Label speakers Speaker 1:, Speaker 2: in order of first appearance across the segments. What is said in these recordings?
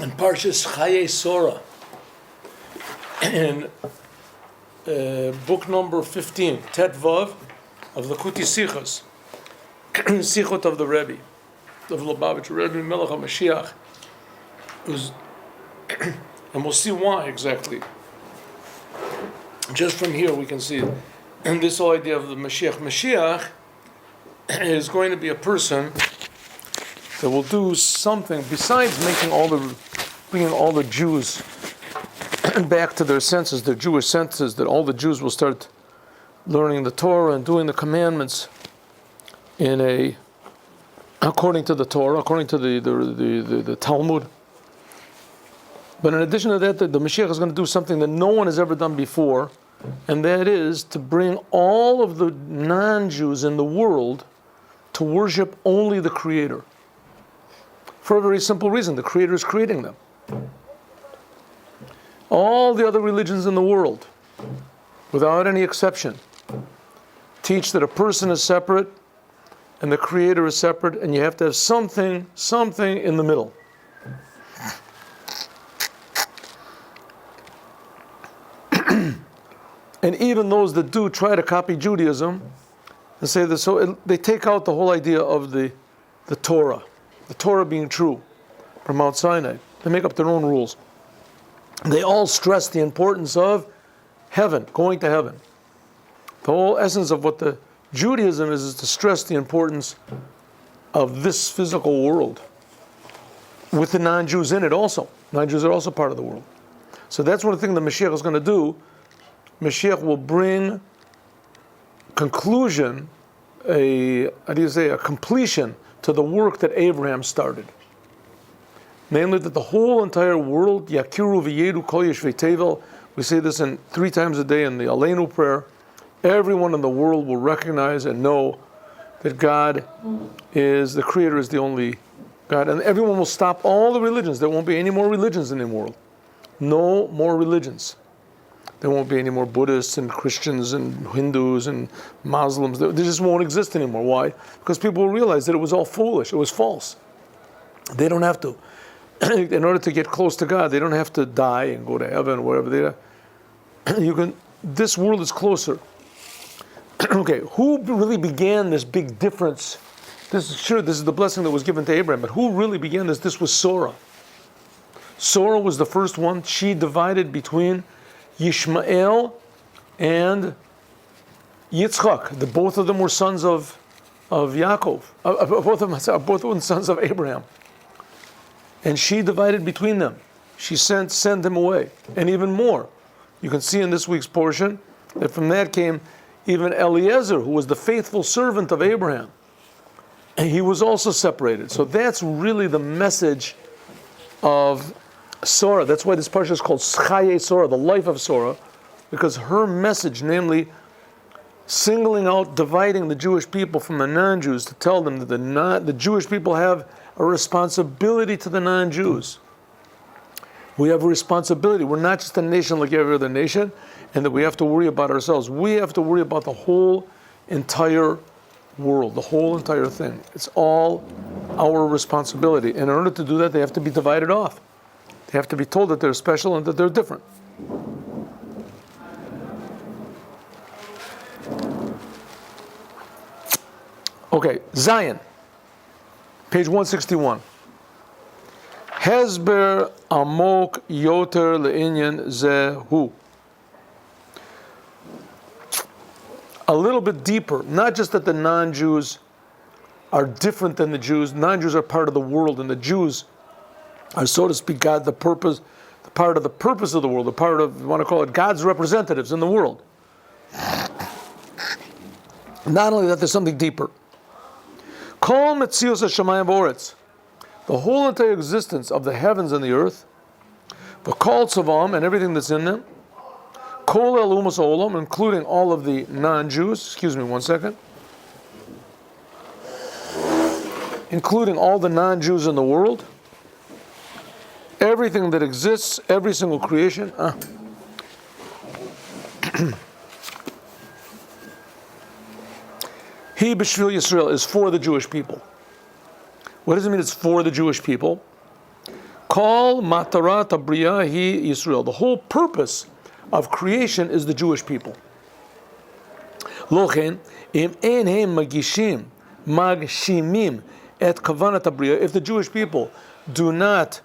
Speaker 1: In Parshat Chayei Sorah, in book number 15, Tet Vav of the Kuti Sichos, Sichot of the Rebbe, of Lubavitcher Rebbe, Melech HaMashiach, and we'll see why exactly. Just from here we can see it. And this whole idea of the Mashiach. Mashiach is going to be a person that will do something besides bringing all the Jews back to their senses, their Jewish senses, that all the Jews will start learning the Torah and doing the commandments according to the Torah, according to the Talmud. But in addition to that, the Mashiach is going to do something that no one has ever done before, and that is to bring all of the non-Jews in the world to worship only the Creator. For a very simple reason, the Creator is creating them. All the other religions in the world, without any exception, teach that a person is separate and the Creator is separate, and you have to have something in the middle. And even those that do try to copy Judaism and say this, so they take out the whole idea of the Torah being true from Mount Sinai. They make up their own rules. They all stress the importance of heaven, going to heaven. The whole essence of what the Judaism is to stress the importance of this physical world, with the non-Jews in it also. Non-Jews are also part of the world. So that's one of the things the Mashiach is going to do. Mashiach will bring conclusion, a completion to the work that Abraham started. Namely, that the whole entire world, Yakiru v'yedu kol yeshvei tevel, we say this 3 times a day in the Aleinu prayer, everyone in the world will recognize and know that God is, the Creator is the only God, and everyone will stop all the religions. There won't be any more religions in the world. No more religions. There won't be any more Buddhists and Christians and Hindus and Muslims. They just won't exist anymore. Why? Because people will realize that it was all foolish. It was false. They don't have to. In order to get close to God, they don't have to die and go to heaven or wherever they are. This world is closer. Okay, who really began this big difference? This is the blessing that was given to Abraham, but who really began this? This was Sorah. Sorah was the first one. She divided between Yishmael and Yitzchak. Both of them were sons of Yaakov. Both of them sons of Abraham. And she divided between them. She sent them away. And even more, you can see in this week's portion that from that came even Eliezer, who was the faithful servant of Abraham. And he was also separated. So that's really the message of Sorah. That's why this parsha is called Chayei Sorah, the life of Sorah, because her message, namely singling out, dividing the Jewish people from the non-Jews, to tell them that the Jewish people have a responsibility to the non-Jews. We have a responsibility. We're not just a nation like every other nation, and that we have to worry about ourselves. We have to worry about the whole entire world, the whole entire thing. It's all our responsibility. And in order to do that, they have to be divided off. They have to be told that they're special and that they're different. Okay, Zion, page 161. Hezber amok yoter le'inyan zehu. A little bit deeper, not just that the non-Jews are different than the Jews. Non-Jews are part of the world, and the Jews are, so to speak, part of the purpose of the world, you want to call it God's representatives in the world. Not only that, there's something deeper. Kol metzius hashamayim v'oretz, the whole entire existence of the heavens and the earth, v'kol tzavam, and everything that's in them, kol el umas olam, including all of the non-Jews, excuse me one second, including all the non-Jews in the world, everything that exists, every single creation. He b'shvil Yisrael is for the Jewish people. What does it mean it's for the Jewish people? Kol matarat habriya hi Yisrael. The whole purpose of creation is the Jewish people. Lochen im ein hem magshimim et kavanat habriya. If the Jewish people do not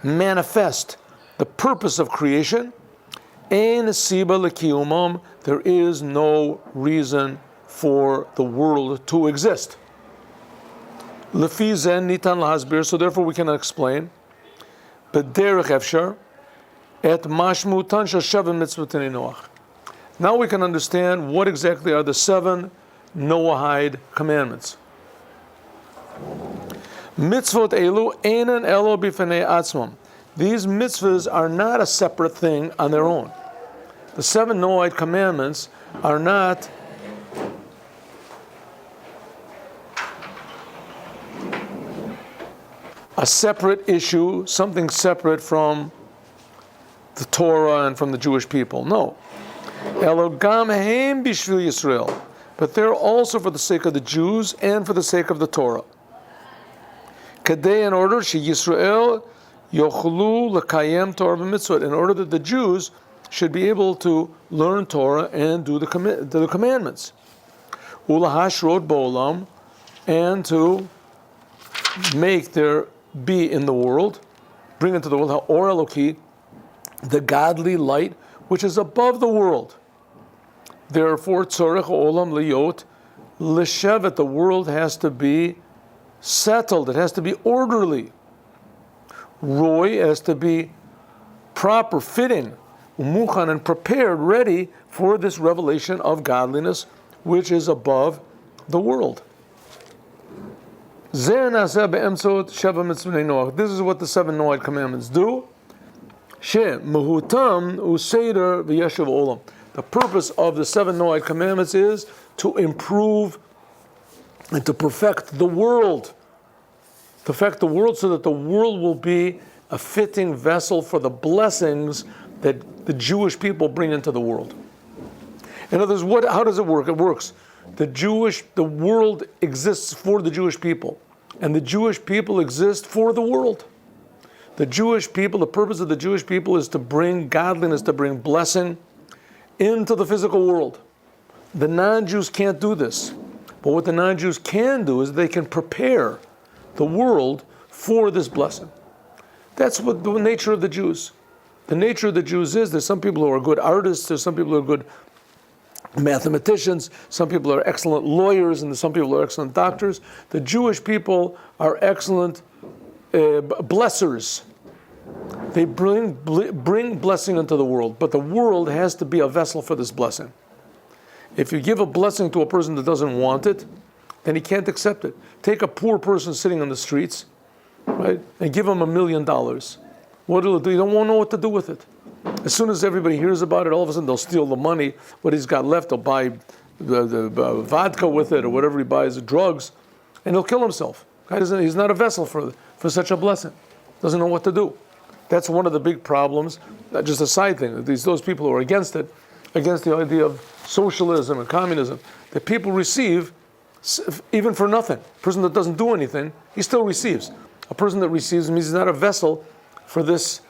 Speaker 1: manifest the purpose of creation, ein siba lekiyumam, there is no reason for the world to exist. Lefi zen nitan lahasbir, so therefore we cannot explain. B'derech efshar et mashmutan shel sheva mitzvot Noach. Now we can understand what exactly are the 7 Noahide commandments. Mitzvot elu einan elo b'fnei atzmam. These mitzvahs are not a separate thing on their own. The 7 Noahide commandments are not a separate issue, something separate from the Torah and from the Jewish people. No. Elogam heim bishvil Yisrael. But they're also for the sake of the Jews and for the sake of the Torah. Kadei, in order, she Yisrael yochlu lekayem Torah b'mitzvot, in order that the Jews should be able to learn Torah and do the commandments. Ulahashrod bo'olam, and to make there be in the world, bring into the world Or Eloki, the godly light which is above the world. Therefore, tzorech olam liyot l'shevet, the world has to be settled, it has to be orderly. Roy has to be proper, fitting, umuchan, and prepared, ready for this revelation of godliness which is above the world. This is what the 7 Noahide commandments do. The purpose of the 7 Noahide commandments is to improve and to perfect the world. To perfect the world so that the world will be a fitting vessel for the blessings that the Jewish people bring into the world. In other words, how does it work? It works. The world exists for the Jewish people, and the Jewish people exist for the world. The Jewish people, the purpose of the Jewish people is to bring godliness, to bring blessing into the physical world. The non-Jews can't do this. But what the non-Jews can do is they can prepare the world for this blessing. That's what the nature of the Jews. The nature of the Jews is there's some people who are good artists, there's some people who are good mathematicians, some people are excellent lawyers, and some people are excellent doctors. The Jewish people are excellent blessers. They bring blessing into the world, but the world has to be a vessel for this blessing. If you give a blessing to a person that doesn't want it, then he can't accept it. Take a poor person sitting on the streets, right, and give him $1 million. What will it do? You don't know what to do with it. As soon as everybody hears about it, all of a sudden they'll steal the money. What he's got left, they'll buy the vodka with it or whatever he buys, drugs, and he'll kill himself. He's not a vessel for such a blessing. Doesn't know what to do. That's one of the big problems. Just a side thing. Those people who are against it, against the idea of socialism and communism, that people receive even for nothing. A person that doesn't do anything, he still receives. A person that receives means he's not a vessel for this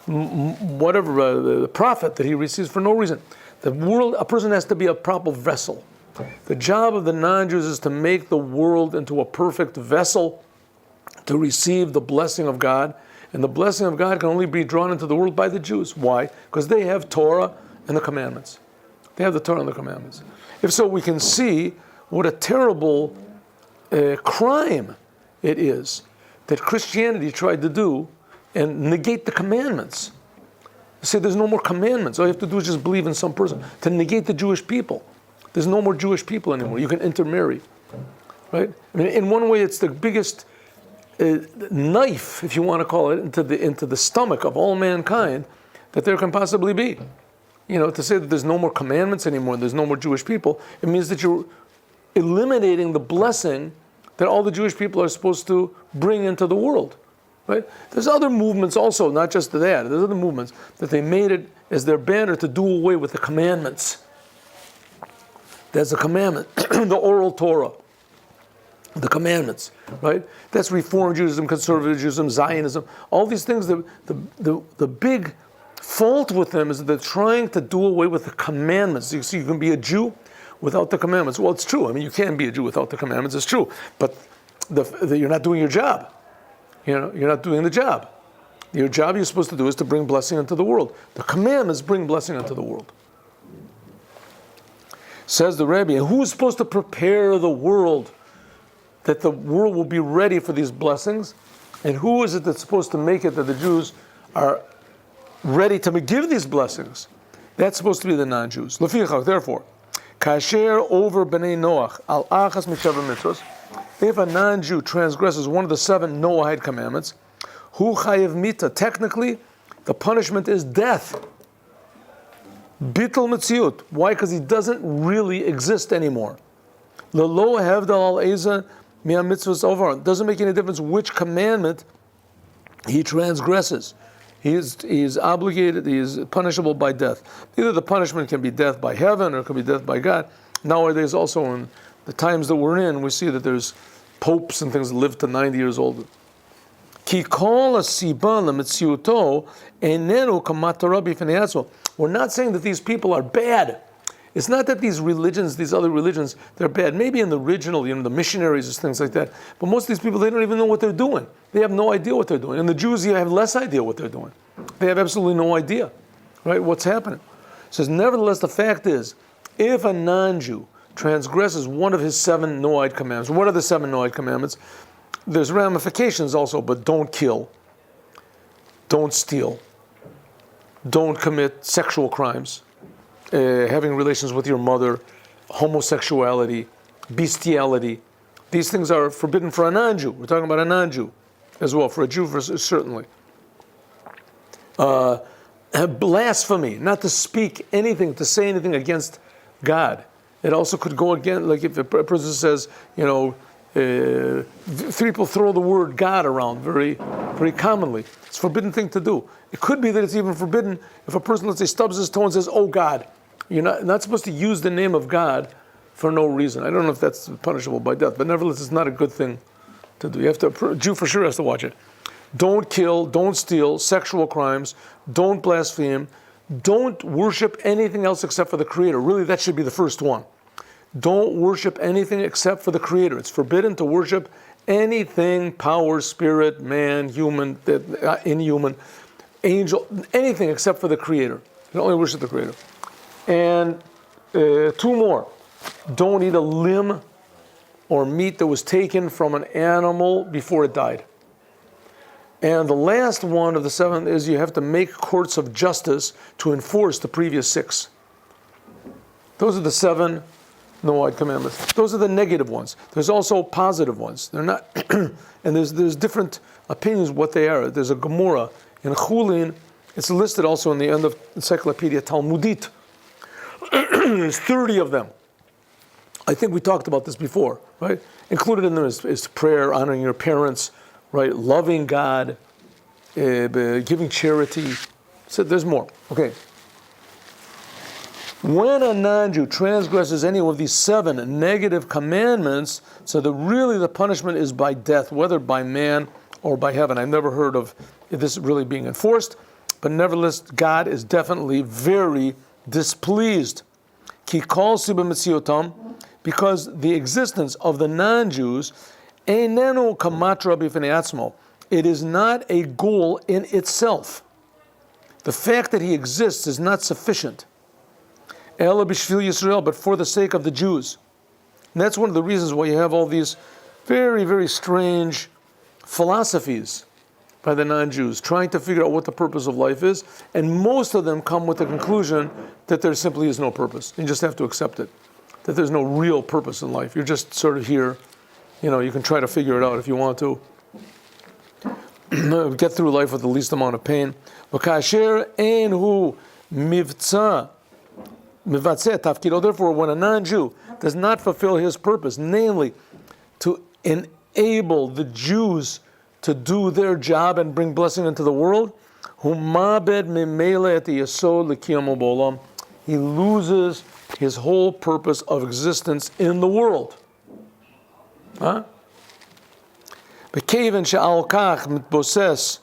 Speaker 1: whatever the profit that he receives for no reason. The world, a person has to be a proper vessel. The job of the non-Jews is to make the world into a perfect vessel to receive the blessing of God. And the blessing of God can only be drawn into the world by the Jews. Why? Because they have Torah and the commandments. They have the Torah and the commandments. If so, we can see what a terrible crime it is that Christianity tried to do and negate the commandments. Say there's no more commandments. All you have to do is just believe in some person. To negate the Jewish people. There's no more Jewish people anymore. You can intermarry. Right? I mean, in one way, it's the biggest knife, if you want to call it, into the stomach of all mankind that there can possibly be. You know, to say that there's no more commandments anymore, there's no more Jewish people, it means that you're eliminating the blessing that all the Jewish people are supposed to bring into the world. Right? There's other movements also, not just that. There's other movements that they made it as their banner to do away with the commandments. There's a commandment, the oral Torah. the commandments, right? That's Reform Judaism, Conservative Judaism, Zionism, all these things. The big fault with them is that they're trying to do away with the commandments. You see, you can be a Jew without the commandments. Well, it's true. I mean, you can be a Jew without the commandments. It's true, but you're not doing your job. You're not doing the job. Your job you're supposed to do is to bring blessing into the world. The commandments bring blessing into the world. Says the Rebbe, and who is supposed to prepare the world that the world will be ready for these blessings? And who is it that's supposed to make it that the Jews are ready to give these blessings? That's supposed to be the non-Jews. Lefichach, therefore, kasher over b'nei Noach al achas misheva mitzvos. If a non-Jew transgresses one of the 7 Noahide commandments, hu chayev mita. Technically, the punishment is death. Bittul metziut. Why? Because he doesn't really exist anymore. Lelo hevdal al eza mia mitzvos over. Doesn't make any difference which commandment he transgresses. He is obligated. He is punishable by death. Either the punishment can be death by heaven or it can be death by God. Nowadays, also in the times that we're in, we see that there's popes and things that live to 90 years old. Ki kol hasiba lemetziuto enenu kamat Torah b'fnei atzmo. We're not saying that these people are bad. It's not that these religions, these other religions, they're bad. Maybe in the original, the missionaries and things like that. But most of these people, they don't even know what they're doing. They have no idea what they're doing. And the Jews have less idea what they're doing. They have absolutely no idea, right, what's happening. It says, nevertheless, the fact is, if a non-Jew transgresses one of his 7 Noahide commandments, what are the 7 Noahide commandments? There's ramifications also, but don't kill, don't steal, don't commit sexual crimes, having relations with your mother, homosexuality, bestiality. These things are forbidden for a non-Jew. We're talking about a non-Jew as well. For a Jew, certainly. Blasphemy, not to speak anything, to say anything against God. It also could go again, like if a person says, 3 people throw the word God around very, very commonly. It's a forbidden thing to do. It could be that it's even forbidden if a person, let's say, stubs his toe and says, "Oh God." You're not supposed to use the name of God for no reason. I don't know if that's punishable by death, but nevertheless, it's not a good thing to do. A Jew for sure has to watch it. Don't kill, don't steal, sexual crimes, don't blaspheme, don't worship anything else except for the Creator. Really, that should be the first one. Don't worship anything except for the Creator. It's forbidden to worship anything, power, spirit, man, human, inhuman, angel, anything except for the Creator. You can only worship the Creator. And 2 more. Don't eat a limb or meat that was taken from an animal before it died. And the last one of the 7 is you have to make courts of justice to enforce the previous 6. Those are the 7 Noahide commandments. Those are the negative ones. There's also positive ones. They're not, and there's different opinions what they are. There's a Gemara in Chulin. It's listed also in the end of Encyclopedia Talmudit. There's 30 of them. I think we talked about this before, right? Included in them is prayer, honoring your parents, right? Loving God, giving charity. So there's more. Okay. When a non-Jew transgresses any of these 7 negative commandments, so that really the punishment is by death, whether by man or by heaven. I've never heard of this really being enforced, but nevertheless, God is definitely very displeased. Ki kol siba mitziyotam, because the existence of the non-Jews, einenu kamatra b'fnei atzmo, it is not a goal in itself. The fact that he exists is not sufficient. Ela b'shvil Yisrael, but for the sake of the Jews. And that's one of the reasons why you have all these very, very strange philosophies by the non-Jews, trying to figure out what the purpose of life is, and most of them come with the conclusion that there simply is no purpose. You just have to accept it, that there's no real purpose in life. You're just sort of here, you can try to figure it out if you want to. Get through life with the least amount of pain. Therefore, when a non-Jew does not fulfill his purpose, namely to enable the Jews to do their job and bring blessing into the world, he loses his whole purpose of existence in the world. B'keven she'al kach mitboses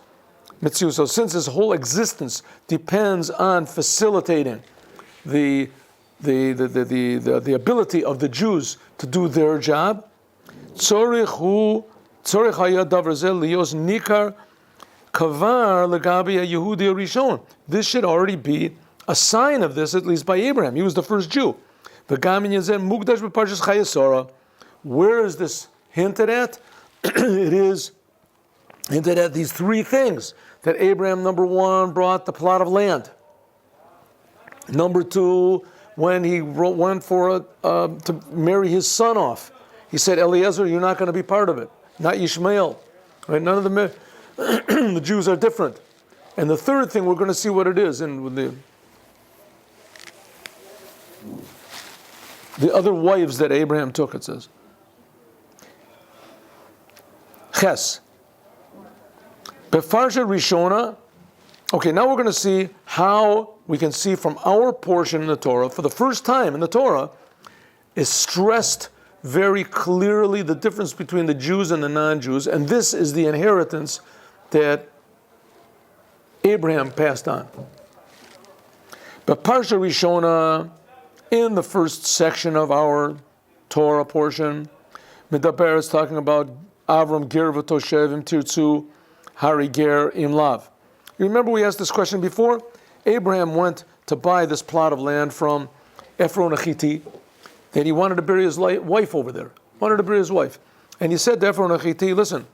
Speaker 1: mitzius. So since his whole existence depends on facilitating the ability of the Jews to do their job, tzorich haya davar zeh lios nikar kavar legabi Yehudi Rishon. This should already be a sign of this, at least by Abraham. He was the first Jew. V'gam yazeh mugdash b'parshas Chayei. Where is this hinted at? It is hinted at these three things that Abraham, number one, brought the plot of land. Number two, when he went for to marry his son off, he said, Eliezer, you're not going to be part of it, not Ishmael. Right? None of the Jews are different. And the third thing, we're going to see what it is in the other wives that Abraham took, it says. Ches. Befarsha Rishona. Okay, now we're going to see how we can see from our portion in the Torah, for the first time in the Torah, is stressed very clearly the difference between the Jews and the non-Jews, and this is the inheritance that Abraham passed on. But Parsha Rishona, in the first section of our Torah portion, Medaber is talking about Avram ger v'toshev im tirtzu hari ger im lav. You remember we asked this question before? Abraham went to buy this plot of land from Ephron Achiti, and he wanted to bury his wife over there. Wanted to bury his wife. And he said to Ephron Achiti, listen,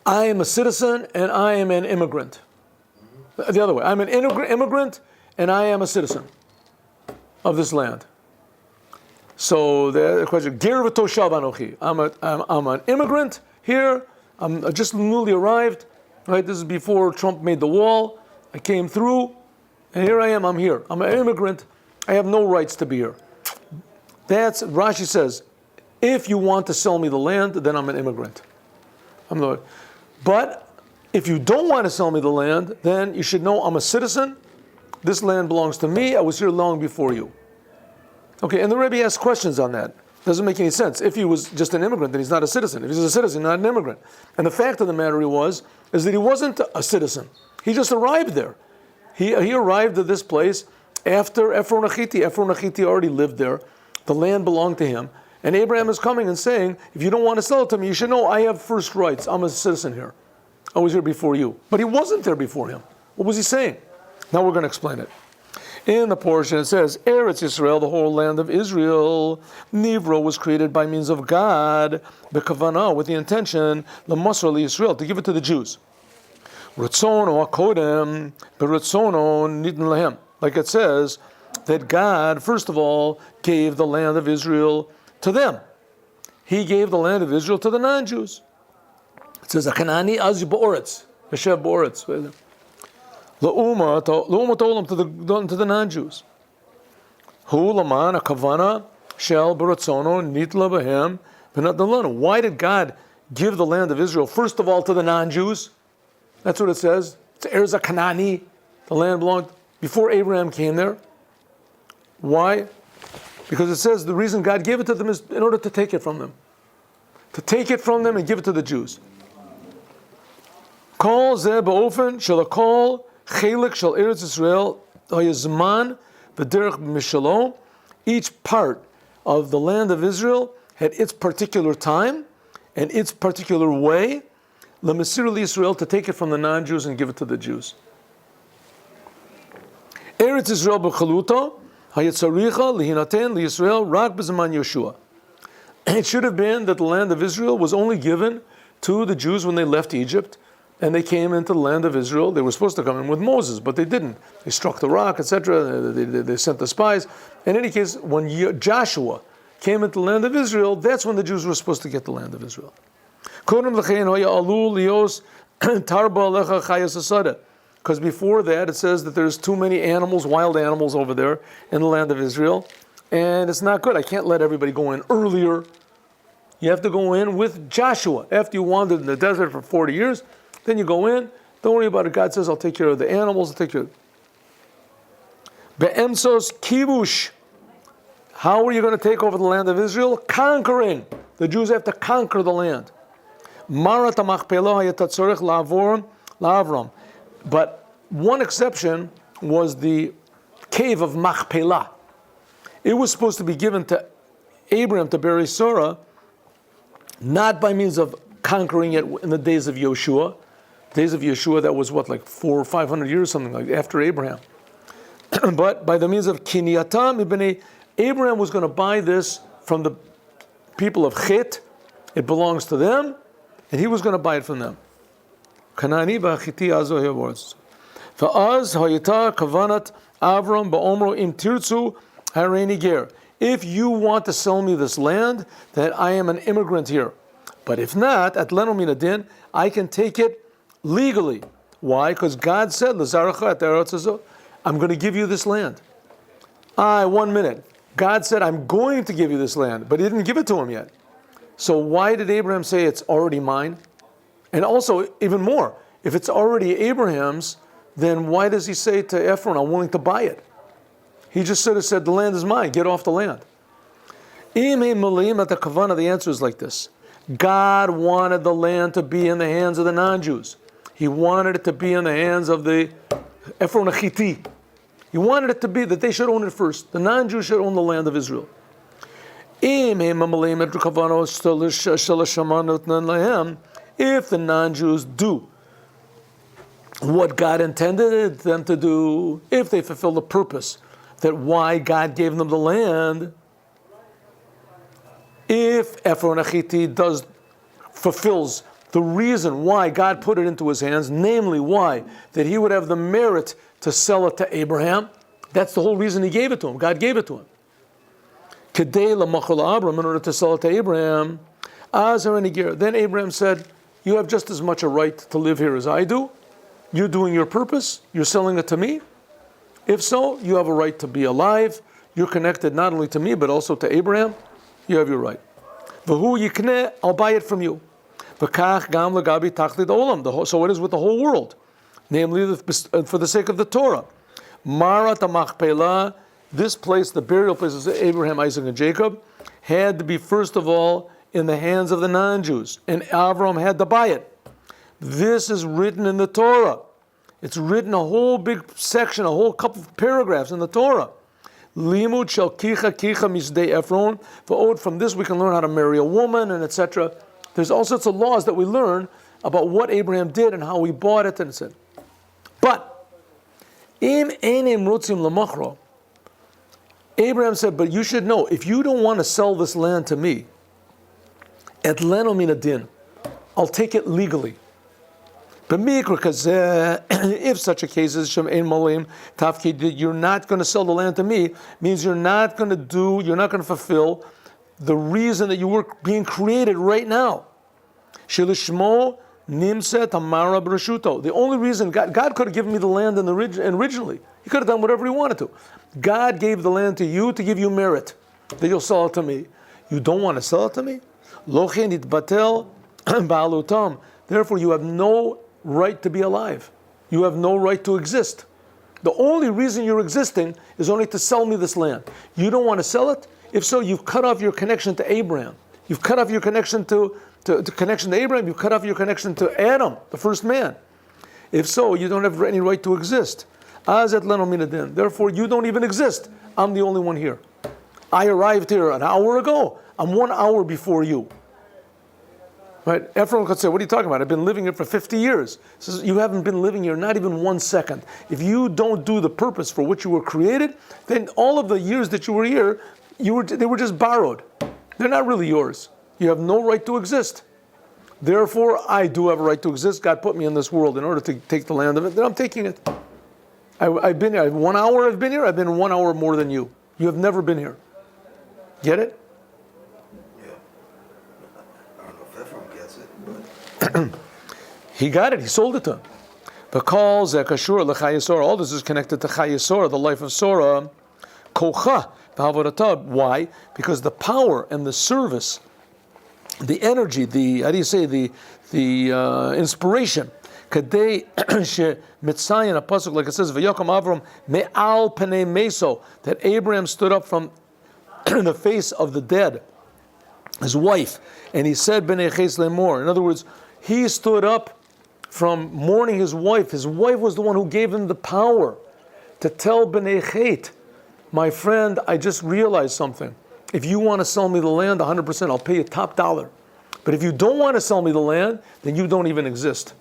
Speaker 1: I am a citizen and I am an immigrant. The other way, I'm an immigrant and I am a citizen of this land. So the question, ger v'toshav anochi. I'm an immigrant here. I'm just newly arrived. Right, this is before Trump made the wall. I came through, and here I am. I'm here. I'm an immigrant. I have no rights to be here. That's Rashi says. If you want to sell me the land, then I'm an immigrant. But if you don't want to sell me the land, then you should know I'm a citizen. This land belongs to me. I was here long before you. Okay, and the Rebbe asks questions on that. Doesn't make any sense. If he was just an immigrant, then he's not a citizen. If he's a citizen, not an immigrant. And the fact of the matter is that he wasn't a citizen. He just arrived there. He arrived at this place after Ephron Achiti. Ephron Achiti already lived there. The land belonged to him. And Abraham is coming and saying, if you don't want to sell it to me, you should know I have first rights. I'm a citizen here. I was here before you. But he wasn't there before him. What was he saying? Now we're going to explain it. In the portion it says, Eretz Yisrael, the whole land of Israel, Nivro was created by means of God, B'kavanah, with the intention, L'Masra Yisrael, to give it to the Jews. Ratzono akodem, B'ratzono nidin lahem. Like it says, that God, first of all, gave the land of Israel to them. He gave the land of Israel to the non-Jews. It says, Akanani az ba'oretz, Yeshev ba'oretz. La'uma told him to the non-Jews. Hu laman akavana shel baratzono nitla b'hem v'nat nalanu. Why did God give the land of Israel first of all to the non-Jews? That's what it says. It's Erza Kanani. The land belonged before Abraham came there. Why? Because it says the reason God gave it to them is in order to take it from them. To take it from them and give it to the Jews. Kol zeh ba'ofen shel kol Chelik shel Eretz Yisrael hayazman v'derech mishalom. Each part of the land of Israel had its particular time and its particular way. L'Mesir Yisrael, to take it from the non-Jews and give it to the Jews. Eretz Yisrael b'chaluto hayatzaricha lihinaten liyisrael rak b'zaman Yeshua. It should have been that the land of Israel was only given to the Jews when they left Egypt. And they came into the land of Israel. They were supposed to come in with Moses, but they didn't. They struck the rock, etc. They sent the spies. In any case, when Joshua came into the land of Israel, that's when the Jews were supposed to get the land of Israel. Because before that, it says that there's too many animals, wild animals over there in the land of Israel. And it's not good. I can't let everybody go in earlier. You have to go in with Joshua. After you wandered in the desert for 40 years, then you go in, don't worry about it. God says, I'll take care of the animals, I'll take care of it. Be'emsos kibush. How are you going to take over the land of Israel? Conquering. The Jews have to conquer the land. Marat HaMachpelah hayat tzorech la'Avram. But one exception was the cave of Machpelah. It was supposed to be given to Abraham to bury Sarah, not by means of conquering it in the days of Yeshua. Days of Yeshua, that was what, like 400 or 500 years, something like after Abraham. But by the means of Kinyatam ibn Abraham was going to buy this from the people of Chet. It belongs to them, and he was going to buy it from them. Kanani ba'chiti azo here words. Fa'az hayita kavanat Avram ba'omro im tirtzu hareini ger. If you want to sell me this land, then I am an immigrant here. But if not, at leno min adin, I can take it legally. Why? Because God said, "L'zaracha et eretz hazo," I'm going to give you this land. 1 minute. God said, I'm going to give you this land, but he didn't give it to him yet. So why did Abraham say it's already mine? And also, even more, if it's already Abraham's, then why does he say to Ephron, I'm willing to buy it? He just should have said, the land is mine, get off the land. The answer is like this. God wanted the land to be in the hands of the non-Jews. He wanted it to be in the hands of the Ephron Achiti. He wanted it to be that they should own it first. The non-Jews should own the land of Israel. If the non-Jews do what God intended them to do, if they fulfill the purpose that why God gave them the land, if Ephron Achiti fulfills the reason why God put it into his hands, namely why? That he would have the merit to sell it to Abraham. That's the whole reason he gave it to him. God gave it to him. Kedei lamachol Abram, in order to sell it to Abraham. Then Abraham said, you have just as much a right to live here as I do. You're doing your purpose. You're selling it to me. If so, you have a right to be alive. You're connected not only to me, but also to Abraham. You have your right. V'hu yikneh, I'll buy it from you. V'kach gam legabi tachlit olam. So it is with the whole world. Namely, for the sake of the Torah. Marat HaMachpelah, this place, the burial places of Abraham, Isaac, and Jacob, had to be first of all in the hands of the non-Jews. And Avram had to buy it. This is written in the Torah. It's written a whole big section, a whole couple of paragraphs in the Torah. Limud shel kicha misdei Ephron. From this we can learn how to marry a woman and etc. There's all sorts of laws that we learn about what Abraham did and how he bought it and etc. But Abraham said, but you should know, if you don't want to sell this land to me, et leno min adin, I'll take it legally. Because if such a case is you're not going to sell the land to me, means you're not going to fulfill the reason that you were being created right now. Shilishmo nimset hamara b'reshuto. The only reason God could have given me the land originally. He could have done whatever he wanted to. God gave the land to you to give you merit, that you'll sell it to me. You don't want to sell it to me? Lochin itbatel ba'alutam. Therefore, you have no right to be alive. You have no right to exist. The only reason you're existing is only to sell me this land. You don't want to sell it? If so, you've cut off your connection to Abraham. You've cut off your connection to connection to Abraham. You've cut off your connection to Adam, the first man. If so, you don't have any right to exist. Therefore, you don't even exist. I'm the only one here. I arrived here an hour ago. I'm 1 hour before you. Right? Ephron could say, what are you talking about? I've been living here for 50 years. He says, you haven't been living here not even 1 second. If you don't do the purpose for which you were created, then all of the years that you were here, they were just borrowed. They're not really yours. You have no right to exist. Therefore, I do have a right to exist. God put me in this world in order to take the land of it. Then I'm taking it. I've been here. 1 hour I've been here. I've been 1 hour more than you. You have never been here. Get it? He got it. He sold it to him. All this is connected to Chayei, the life of Sora. Why? Because the power and the service, the energy, the inspiration. Kadei Mitzayin, a pasuk like it says, "V'yakam Avram me'al penei meso," that Abraham stood up from the face of the dead, his wife, and he said, "Bnei ches lemor." In other words, he stood up from mourning his wife. His wife was the one who gave him the power to tell B'nai Chet, my friend, I just realized something. If you want to sell me the land, 100%, I'll pay you top dollar. But if you don't want to sell me the land, then you don't even exist.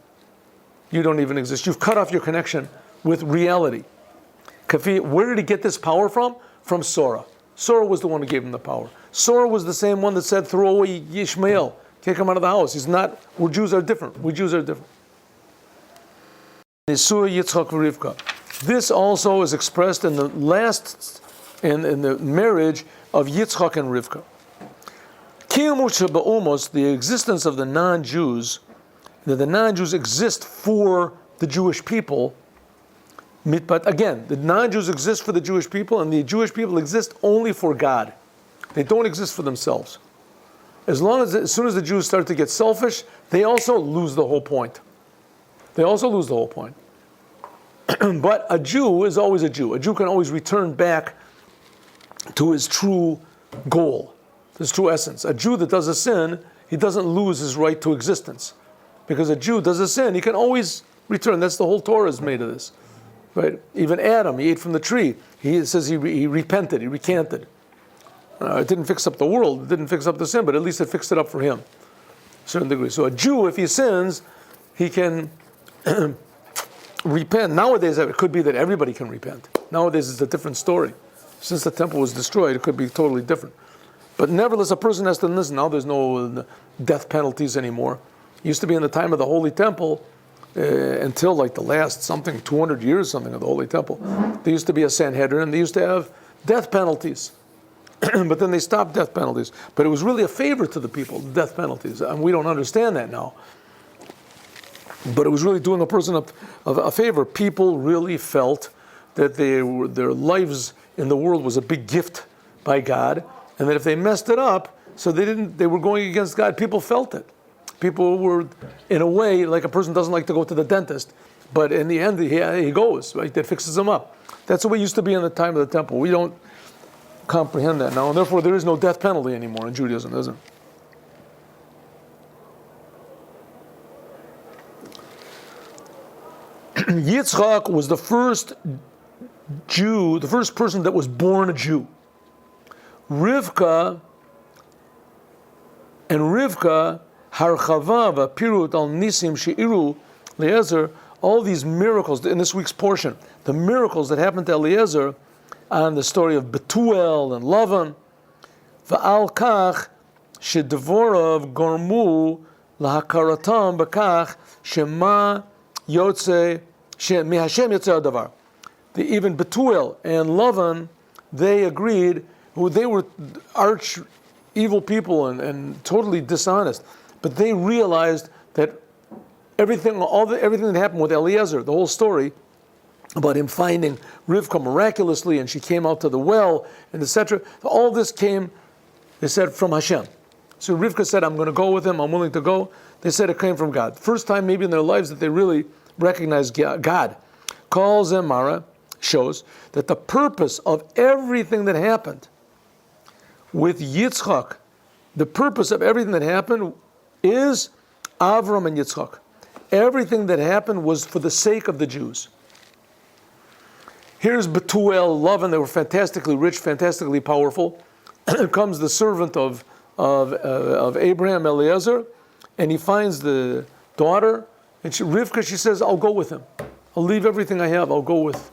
Speaker 1: You don't even exist. You've cut off your connection with reality. Where did he get this power from? From Sora. Sora was the one who gave him the power. Sora was the same one that said, throw away Yishmael, take him out of the house. He's not, we Jews are different. We Jews are different. This also is expressed in the last, in the marriage of Yitzchak and Rivka. The existence of the non-Jews, that the non-Jews exist for the Jewish people. But again, the non-Jews exist for the Jewish people, and the Jewish people exist only for God. They don't exist for themselves. As soon as the Jews start to get selfish, they also lose the whole point. They also lose the whole point. But a Jew is always a Jew. A Jew can always return back to his true goal, his true essence. A Jew that does a sin, he doesn't lose his right to existence. Because a Jew does a sin, he can always return. That's the whole Torah is made of this. Right? Even Adam, he ate from the tree. He says he repented, he recanted. It didn't fix up the world, it didn't fix up the sin, but at least it fixed it up for him, to a certain degree. So a Jew, if he sins, he can repent. Nowadays, it could be that everybody can repent. Nowadays, it's a different story. Since the temple was destroyed, it could be totally different. But nevertheless, a person has to listen. Now there's no death penalties anymore. It used to be in the time of the Holy Temple, until like the last 200 years something of the Holy Temple. There used to be a Sanhedrin, and they used to have death penalties. But then they stopped death penalties. But it was really a favor to the people, death penalties. And we don't understand that now. But it was really doing a person a favor. People really felt that their lives in the world was a big gift by God, and that if they messed it up, so they were going against God. People felt it. People were, in a way, like a person doesn't like to go to the dentist, but in the end, he goes, right? That fixes him up. That's the way it used to be in the time of the temple. We don't comprehend that now, and therefore there is no death penalty anymore in Judaism, isn't it? Yitzchak was the first Jew, the first person that was born a Jew. Rivka, Harchava, Pirut al Nisim Sheiru Eliezer, all these miracles in this week's portion, the miracles that happened to Eliezer on the story of Betuel and Lavan, Va'al Kach Shedvorav Gormu Lahakaratam Bakach Shema Yotze Mihashem Yotze Adavar. Even Betuel and Lavan, they agreed, they were arch evil people and totally dishonest. But they realized that everything that happened with Eliezer, the whole story about him finding Rivka miraculously, and she came out to the well, and etc. All this came, they said, from Hashem. So Rivka said, I'm going to go with him, I'm willing to go. They said it came from God. First time maybe in their lives that they really recognized God. Kol Zemara shows that the purpose of everything that happened with Yitzchak, the purpose of everything that happened is Avram and Yitzchak. Everything that happened was for the sake of the Jews. Here's Betuel, Lavan, they were fantastically rich, fantastically powerful. Comes the servant of Abraham, Eliezer, and he finds the daughter, and Rivka, she says, I'll go with him. I'll leave everything I have, I'll go with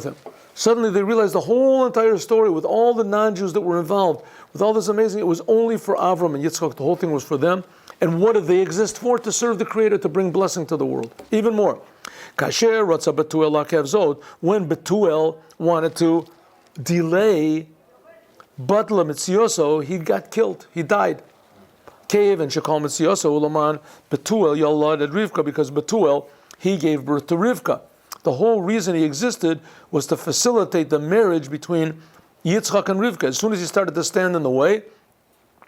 Speaker 1: him. Suddenly they realized the whole entire story with all the non-Jews that were involved, with all this amazing, it was only for Avram and Yitzchak. The whole thing was for them. And what did they exist for? To serve the Creator, to bring blessing to the world. Even more. Kasher Ratza Betuel Lakev Zod, when Betuel wanted to delay Batla Mitzioso, he got killed. He died. Cave and Shekal Mitzioso Ulaman Betuel Yalad at Rivka, because Betuel, he gave birth to Rivka. The whole reason he existed was to facilitate the marriage between Yitzchak and Rivka. As soon as he started to stand in the way,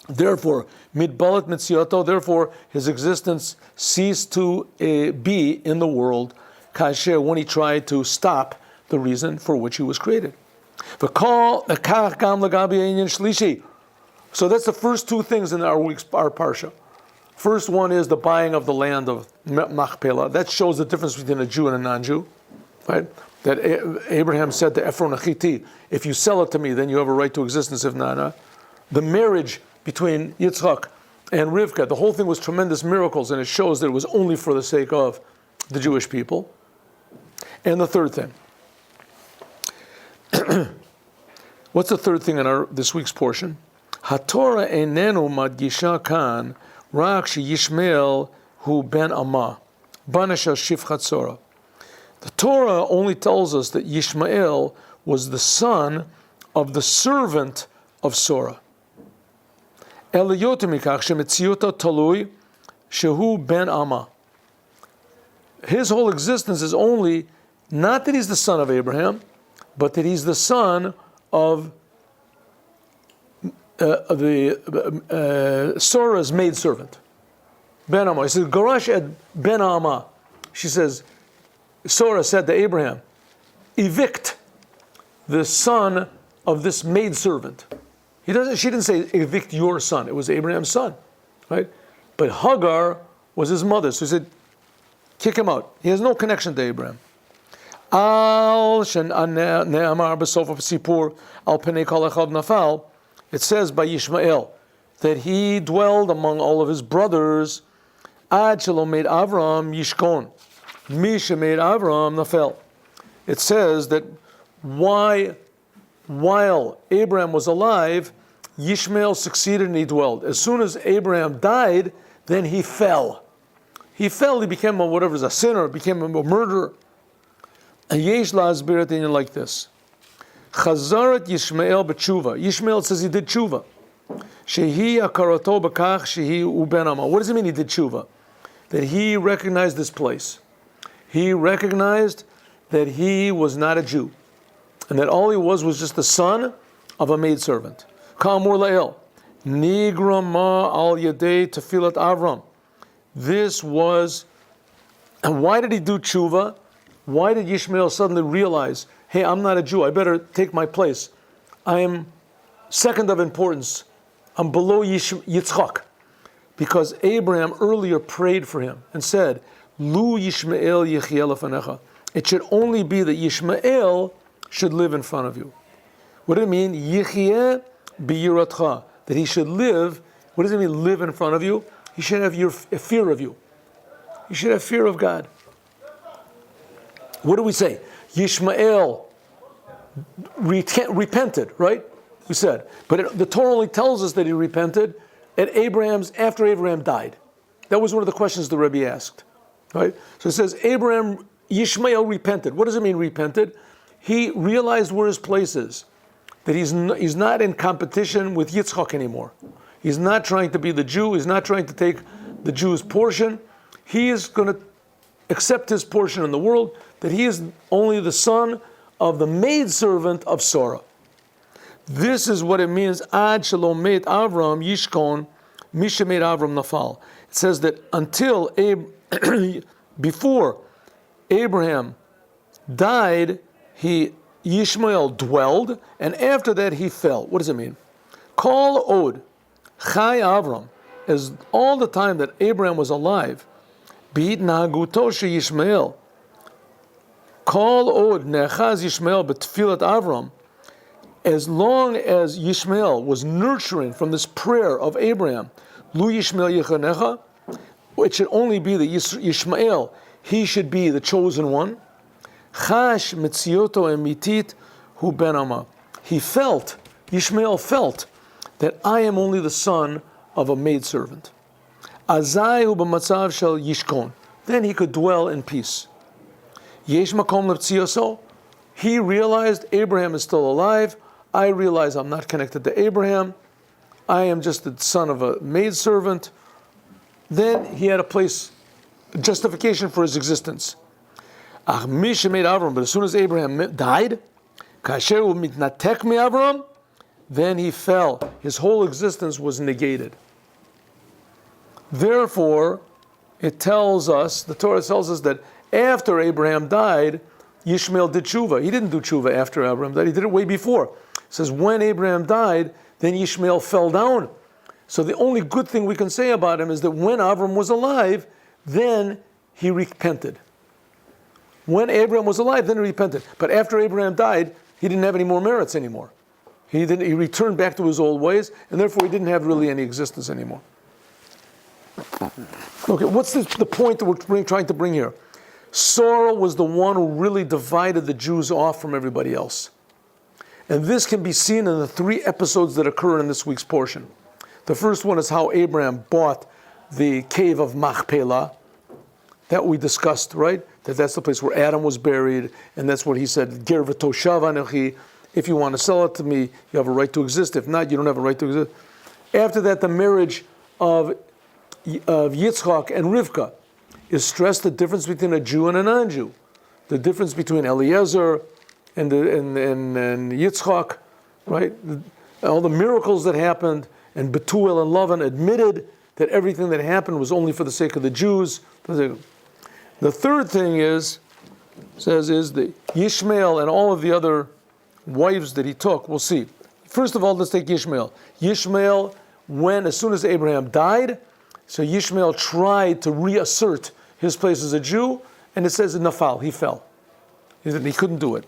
Speaker 1: therefore, Midbalat Mitzioto, therefore his existence ceased to be in the world, Kasher, when he tried to stop the reason for which he was created. So that's the first two things in our Parsha. First one is the buying of the land of Machpelah. That shows the difference between a Jew and a non-Jew, right? That Abraham said to Ephron Achiti, if you sell it to me, then you have a right to existence, if not. The marriage between Yitzchak and Rivka, the whole thing was tremendous miracles, and it shows that it was only for the sake of the Jewish people. And the third thing. What's the third thing in this week's portion? HaTorah einenu madgisha kan rak sheyishmael hu ben Amma, banisha shifchat Sorah. The Torah only tells us that Yishmael was the son of the servant of Sorah. Eliyotimikach shemetziuta talui shehu ben Amma. His whole existence is only not that he's the son of Abraham, but that he's the son of Sorah's maidservant, Ben Amma. He says, Garash et Ben Amma. She says, Sorah said to Abraham, evict the son of this maidservant. She didn't say evict your son. It was Abraham's son, right? But Hagar was his mother, so he said, kick him out. He has no connection to Abraham. It says by Yishmael that he dwelled among all of his brothers. Ad shelo made Avram yishkon, misha made Avram nafel. It says that while Abraham was alive, Yishmael succeeded and he dwelled. As soon as Abraham died, then he fell. He became a sinner, became a murderer. And Yesh la'asbir it like this. Chazarat Yishmael b'tshuva. Yishmael says he did tshuva. Shehi akarato b'kach shehi uben Amma. What does it mean he did tshuva? That he recognized this place. He recognized that he was not a Jew. And that all he was just the son of a maidservant. Ka'amur la'el. Nigra ma al yadei tefilat Avram. This was, and why did he do tshuva? Why did Yishmael suddenly realize, hey, I'm not a Jew, I better take my place. I am second of importance. I'm below Yitzchak. Because Abraham earlier prayed for him and said, Lu Yishmael yechyeh lefanecha. It should only be that Yishmael should live in front of you. What does it mean? Yechyeh biyiratcha. That he should live. What does it mean, live in front of you? He should have a fear of you. You should have fear of God. What do we say? Yishmael repented, right? We said. But the Torah only tells us that he repented after Abraham died. That was one of the questions the Rebbe asked, right? So it says Yishmael repented. What does it mean repented? He realized where his place is. That he's not in competition with Yitzchak anymore. He's not trying to be the Jew. He's not trying to take the Jew's portion. He is going to accept his portion in the world, that he is only the son of the maidservant of Sorah. This is what it means, Ad shalom meit Avram yishkon, misha meit Avram nafal. It says that until before Abraham died, Yishmael dwelled, and after that he fell. What does it mean? Kol od Chai Avram, as all the time that Abraham was alive, B'it nahaguto Yishmael, Kol od nechaz Yishmael b'tfilat Avram, as long as Yishmael was nurturing from this prayer of Abraham, Lu Yishmael Yechanecha, it should only be that Yishmael, he should be the chosen one. Chash mitzioto emitit hu ben Amma. Yishmael felt that I am only the son of a maidservant. Azai hu b'matzav shel yishkon. Then he could dwell in peace. Yesh makom l'ptziyoso. He realized Abraham is still alive. I realize I'm not connected to Abraham. I am just the son of a maidservant. Then he had a place, justification for his existence. But as soon as Abraham died, then he fell. His whole existence was negated. Therefore, it tells us, the Torah tells us that after Abraham died, Yishmael did tshuva. He didn't do tshuva after Abraham died. He did it way before. It says when Abraham died, then Yishmael fell down So the only good thing we can say about him is that when Avram was alive, then he repented. When Abraham was alive, then he repented. But after Abraham died, he didn't have any more merits anymore. He returned back to his old ways, and therefore he didn't have really any existence anymore. Okay, what's the point that we're trying to bring here? Sarah was the one who really divided the Jews off from everybody else. And this can be seen in the 3 episodes that occur in this week's portion. The first one is how Abraham bought the cave of Machpelah, that we discussed, right? That's the place where Adam was buried, and that's what he said, Ger v'toshav anechi, if you want to sell it to me, you have a right to exist. If not, you don't have a right to exist. After that, the marriage of Yitzchak and Rivka is stressed the difference between a Jew and a non-Jew. The difference between Eliezer and Yitzchak, right? All the miracles that happened, and Betuel and Lavan admitted that everything that happened was only for the sake of the Jews. The third thing is the Yishmael and all of the other wives that he took. We'll see. First of all, let's take Yishmael. Yishmael, as soon as Abraham died, so Yishmael tried to reassert his place as a Jew, and it says in Nafal, he fell. He couldn't do it.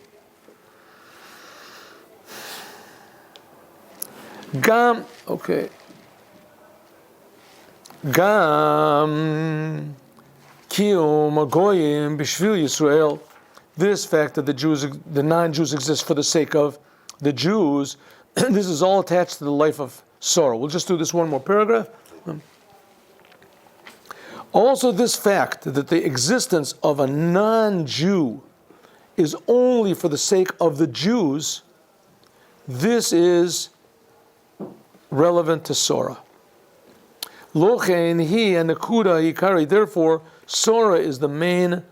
Speaker 1: Gam Kiyum Goyim B'Shvil Yisrael. This fact that the non-Jews exist for the sake of the Jews, this is all attached to the life of Sarah. We'll just do this one more paragraph. Also, this fact that the existence of a non-Jew is only for the sake of the Jews, this is relevant to Sarah. Lochein hi and Nakuda Ikari. Therefore, Sarah is the main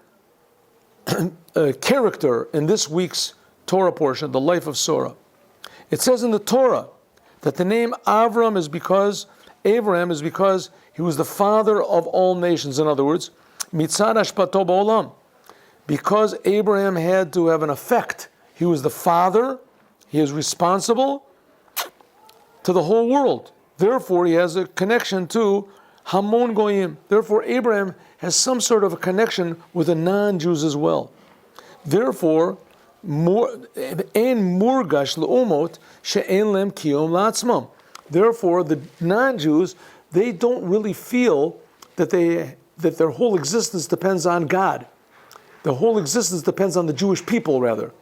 Speaker 1: character in this week's Torah portion, the life of Sarah. It says in the Torah that the name Abraham is because he was the father of all nations. In other words, mitzad hashpato ba'olam. Because Abraham had to have an effect. He was the father. He is responsible to the whole world. Therefore, he has a connection to Hamon Goyim. Therefore, Abraham has some sort of a connection with the non-Jews as well. Therefore, Therefore, the non-Jews, they don't really feel that their whole existence depends on God. The whole existence depends on the Jewish people, rather.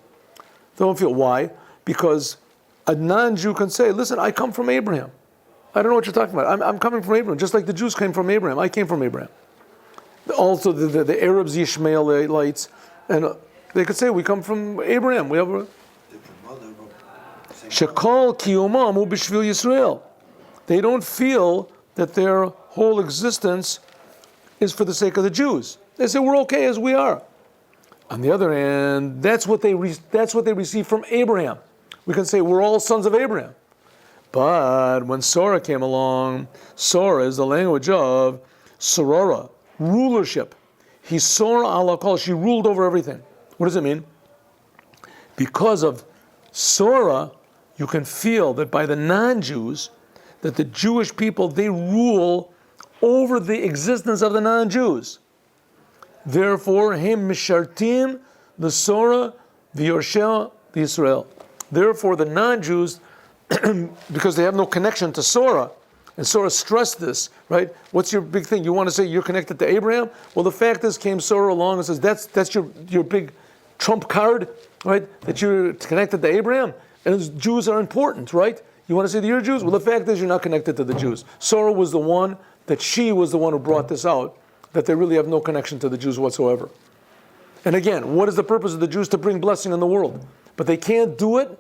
Speaker 1: They don't feel why? Because a non-Jew can say, listen, I come from Abraham. I don't know what you're talking about. I'm coming from Abraham, just like the Jews came from Abraham. I came from Abraham. Also, the Arabs, Yishmaelites, and they could say, we come from Abraham. We have a Shekol Kiyomam B'Shvil Yisrael. They don't feel that their whole existence is for the sake of the Jews. They say, we're okay as we are. On the other hand, that's what they receive from Abraham. We can say we're all sons of Abraham. But when Sarah came along, Sarah is the language of Sarora, rulership. He's Sarah ala kol, she ruled over everything. What does it mean? Because of Sarah, you can feel that by the non-Jews, that the Jewish people, they rule over the existence of the non-Jews. Therefore, him mishartim, the Sarah, the Yorshel, the Israel. Therefore, the non-Jews, because they have no connection to Sarah, and Sarah stressed this, right? What's your big thing? You want to say you're connected to Abraham? Well, the fact is, came Sarah along and says, that's your big trump card, right? That you're connected to Abraham, and Jews are important, right? You want to say that you're Jews? Well, the fact is, you're not connected to the Jews. Sarah was the one who brought this out, that they really have no connection to the Jews whatsoever. And again, what is the purpose of the Jews? To bring blessing in the world. But they can't do it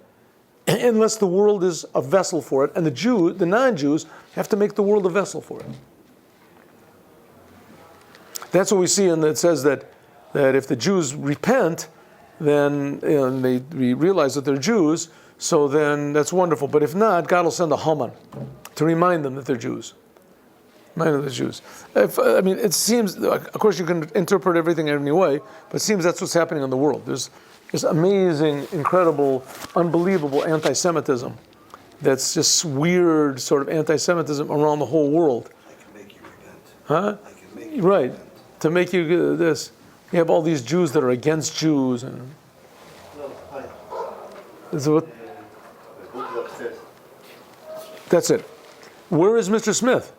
Speaker 1: unless the world is a vessel for it, and the non-Jews have to make the world a vessel for it. That's what we see, and it says that if the Jews repent, then they realize that they're Jews, so then that's wonderful. But if not, God will send a Haman to remind them that they're Jews. Remind them that they're Jews. It seems, of course you can interpret everything in any way, but it seems that's what's happening in the world. There's amazing, incredible, unbelievable anti-Semitism that's just weird sort of anti-Semitism around the whole world.
Speaker 2: I can make you repent.
Speaker 1: Huh?
Speaker 2: I can make you
Speaker 1: Right.
Speaker 2: repent.
Speaker 1: To make you this. You have all these Jews that are against Jews. And so that's it. Where is Mr. Smith?